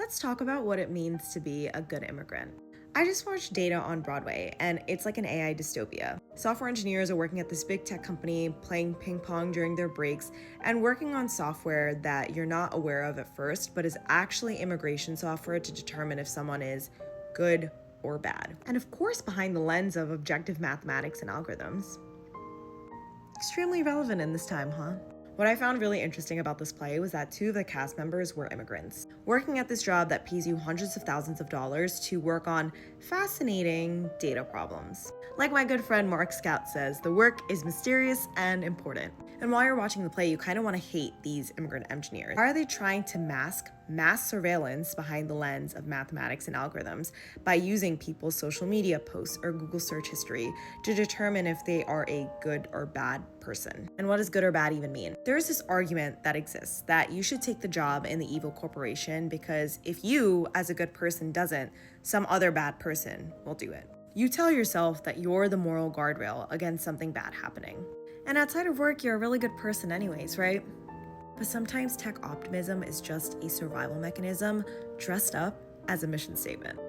Let's talk about what it means to be a good immigrant. I just watched Data on Broadway, and it's like an AI dystopia. Software engineers are working at this big tech company, playing ping pong during their breaks, and working on software that you're not aware of at first, but is actually immigration software to determine if someone is good or bad. And of course, behind the lens of objective mathematics and algorithms. Extremely relevant in this time, huh? What I found really interesting about this play was that two of the cast members were immigrants, working at this job that pays you hundreds of thousands of dollars to work on fascinating data problems. Like my good friend Mark Scout says, the work is mysterious and important. And while you're watching the play, you kind of want to hate these immigrant engineers. Why are they trying to mask mass surveillance behind the lens of mathematics and algorithms by using people's social media posts or Google search history to determine if they are a good or bad person? And what does good or bad even mean? There's this argument that exists that you should take the job in the evil corporation because if you, as a good person, doesn't, some other bad person will do it. You tell yourself that you're the moral guardrail against something bad happening. And outside of work, you're a really good person anyways, right? But sometimes tech optimism is just a survival mechanism dressed up as a mission statement.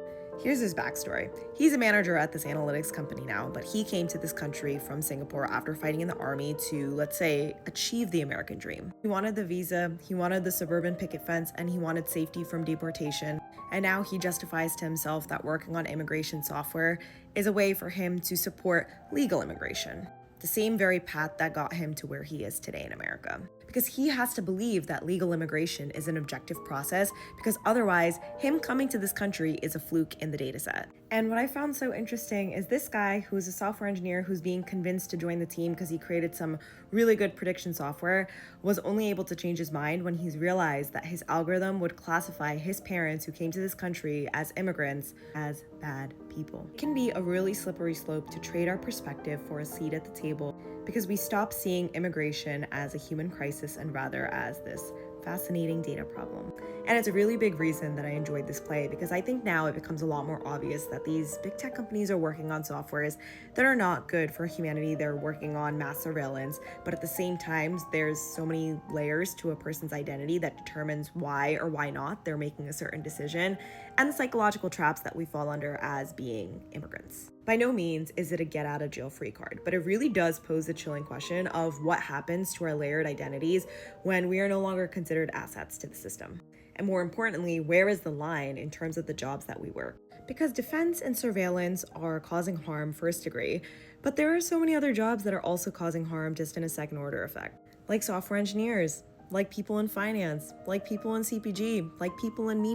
Here's his backstory. He's a manager at this analytics company now, but he came to this country from Singapore after fighting in the army to, let's say, achieve the American dream. He wanted the visa, he wanted the suburban picket fence, and he wanted safety from deportation. And now he justifies to himself that working on immigration software is a way for him to support legal immigration. The same very path that got him to where he is today in America. Because he has to believe that legal immigration is an objective process, because otherwise, him coming to this country is a fluke in the data set. And what I found so interesting is this guy who's a software engineer who's being convinced to join the team because he created some really good prediction software was only able to change his mind when he's realized that his algorithm would classify his parents who came to this country as immigrants as bad people. It can be a really slippery slope to trade our perspective for a seat at the table because we stop seeing immigration as a human crisis and rather as this fascinating data problem. And it's a really big reason that I enjoyed this play because I think now it becomes a lot more obvious that these big tech companies are working on softwares that are not good for humanity. They're working on mass surveillance, but at the same time, there's so many layers to a person's identity that determines why or why not they're making a certain decision, and the psychological traps that we fall under as being immigrants. By no means is it a get out of jail free card, but it really does pose the chilling question of what happens to our layered identities when we are no longer considered assets to the system. And more importantly, where is the line in terms of the jobs that we work? Because defense and surveillance are causing harm first degree, but there are so many other jobs that are also causing harm just in a second order effect, like software engineers, like people in finance, like people in CPG, like people in media.